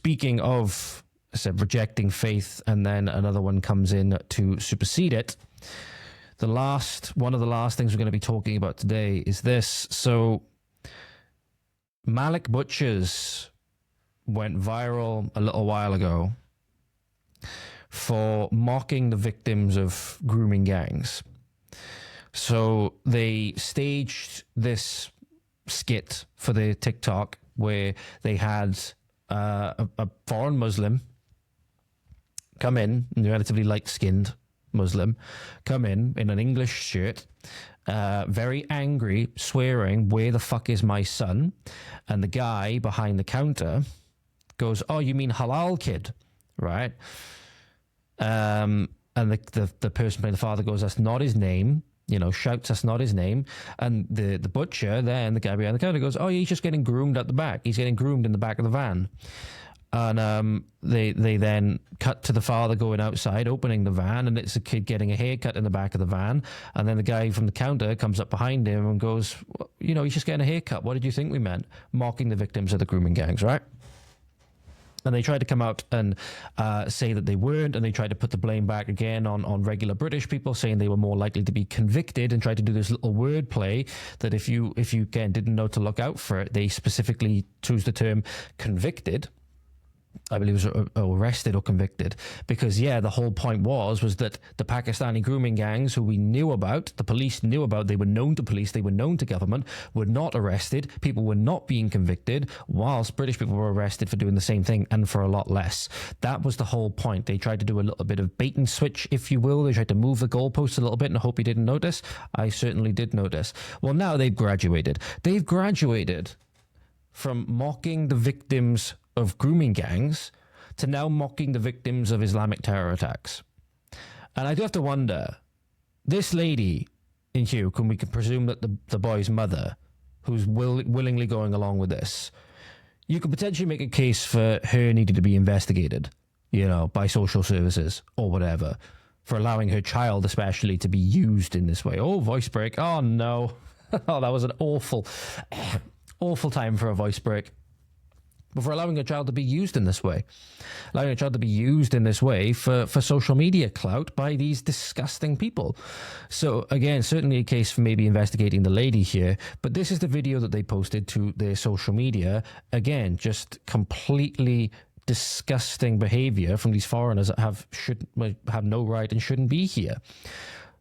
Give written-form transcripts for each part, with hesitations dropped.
speaking of, I said, rejecting faith, and then another one comes in to supersede it. One of the last things we're going to be talking about today is this. So Malik Butchers went viral a little while ago for mocking the victims of grooming gangs. So they staged this skit for the TikTok where they had a foreign Muslim come in, relatively light-skinned Muslim, come in an English shirt, very angry, swearing, "Where the fuck is my son?" And the guy behind the counter goes, "Oh, you mean halal, kid?" Right? And the person playing the father goes, "That's not his name." Shouts, "That's not his name." And the butcher then, the guy behind the counter, goes, "Oh, he's just getting groomed at the back. He's getting groomed in the back of the van." And they then cut to the father going outside, opening the van, and it's a kid getting a haircut in the back of the van. And then the guy from the counter comes up behind him and goes, "He's just getting a haircut. What did you think we meant?" Mocking the victims of the grooming gangs, right? And they tried to come out and say that they weren't, and they tried to put the blame back again on regular British people, saying they were more likely to be convicted, and tried to do this little word play that if you again didn't know to look out for it, they specifically chose the term convicted. I believe it was arrested or convicted, because the whole point was that the Pakistani grooming gangs, who we knew about, the police knew about, they were known to police, they were known to government, were not arrested. People were not being convicted, whilst British people were arrested for doing the same thing and for a lot less. That was the whole point. They tried to do a little bit of bait and switch, if you will. They tried to move the goalposts a little bit, and I hope you didn't notice. I certainly did notice. Well, now they've graduated. They've graduated from mocking the victims of grooming gangs to now mocking the victims of Islamic terror attacks. And I do have to wonder, this lady in Hugh, we can presume that the boy's mother, who's willingly going along with this, you could potentially make a case for her needing to be investigated, by social services or whatever, for allowing her child especially to be used in this way. Oh, voice break. Oh, no. Oh, that was an awful time for a voice break. But for allowing a child to be used in this way. Allowing a child to be used in this way for social media clout by these disgusting people. So, again, certainly a case for maybe investigating the lady here. But this is the video that they posted to their social media. Again, just completely disgusting behavior from these foreigners that have no right and shouldn't be here.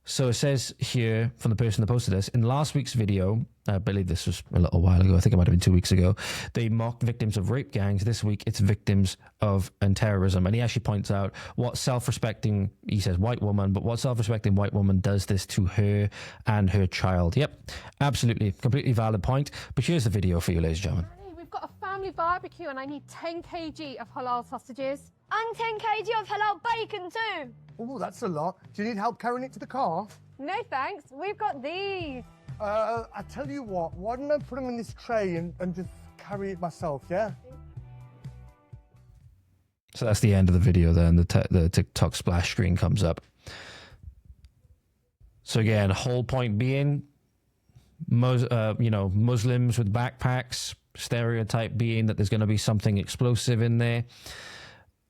So it says here from the person that posted this, in last week's video, I believe this was a little while ago, I think it might have been 2 weeks ago, they mocked victims of rape gangs. This week, it's victims of terrorism. And he actually points out what self-respecting, he says white woman, but what self-respecting white woman does this to her and her child. Yep, absolutely, completely valid point. But here's the video for you, ladies and gentlemen. We've got a family barbecue and I need 10 kg of halal sausages. And 10 kg of halal bacon too. Oh, that's a lot. Do you need help carrying it to the car? No thanks, we've got these. I tell you what, why don't I put them in this tray and just carry it myself, yeah? So that's the end of the video then, the TikTok splash screen comes up. So again, whole point being, Muslims with backpacks, stereotype being that there's going to be something explosive in there.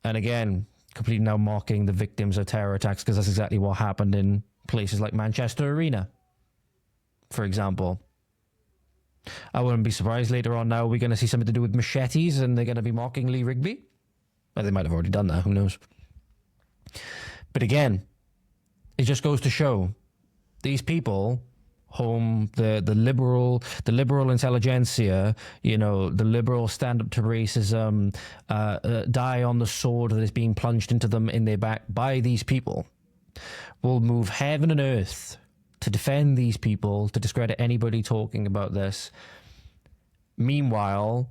And again, completely now mocking the victims of terror attacks, because that's exactly what happened in places like Manchester Arena, for example. I wouldn't be surprised later on now we're going to see something to do with machetes and they're going to be mocking Lee Rigby. Well, they might have already done that, who knows. But again, it just goes to show these people whom the liberal intelligentsia, the liberal stand up to racism, die on the sword that is being plunged into them in their back by these people, will move heaven and earth to defend these people, to discredit anybody talking about this. Meanwhile,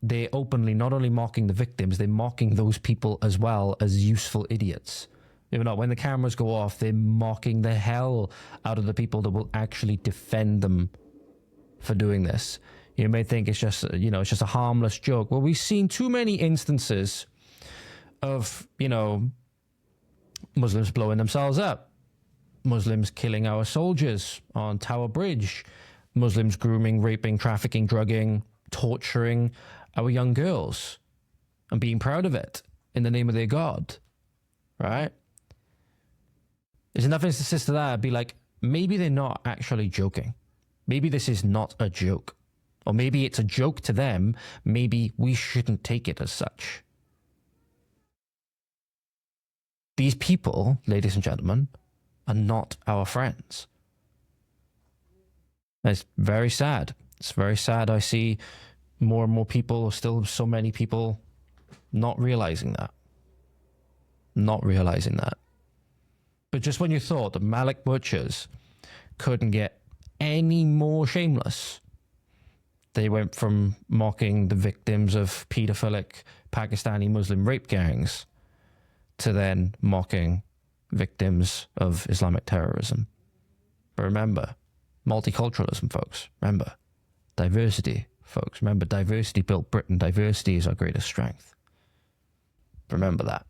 they're openly not only mocking the victims, they're mocking those people as well as useful idiots. When the cameras go off, they're mocking the hell out of the people that will actually defend them for doing this. You may think it's just, it's just a harmless joke. Well, we've seen too many instances of, Muslims blowing themselves up, Muslims killing our soldiers on Tower Bridge, Muslims grooming, raping, trafficking, drugging, torturing our young girls. and being proud of it in the name of their God, right? There's enough instances to that. I'd be like, maybe they're not actually joking. Maybe this is not a joke. Or maybe it's a joke to them. Maybe we shouldn't take it as such. These people, ladies and gentlemen, are not our friends. It's very sad. It's very sad. I see more and more people, still so many people, not realizing that. Not realizing that. But just when you thought the Malik butchers couldn't get any more shameless, they went from mocking the victims of paedophilic Pakistani Muslim rape gangs to then mocking victims of Islamic terrorism. But remember, multiculturalism, folks. Remember, diversity, folks. Remember, diversity built Britain. Diversity is our greatest strength. Remember that.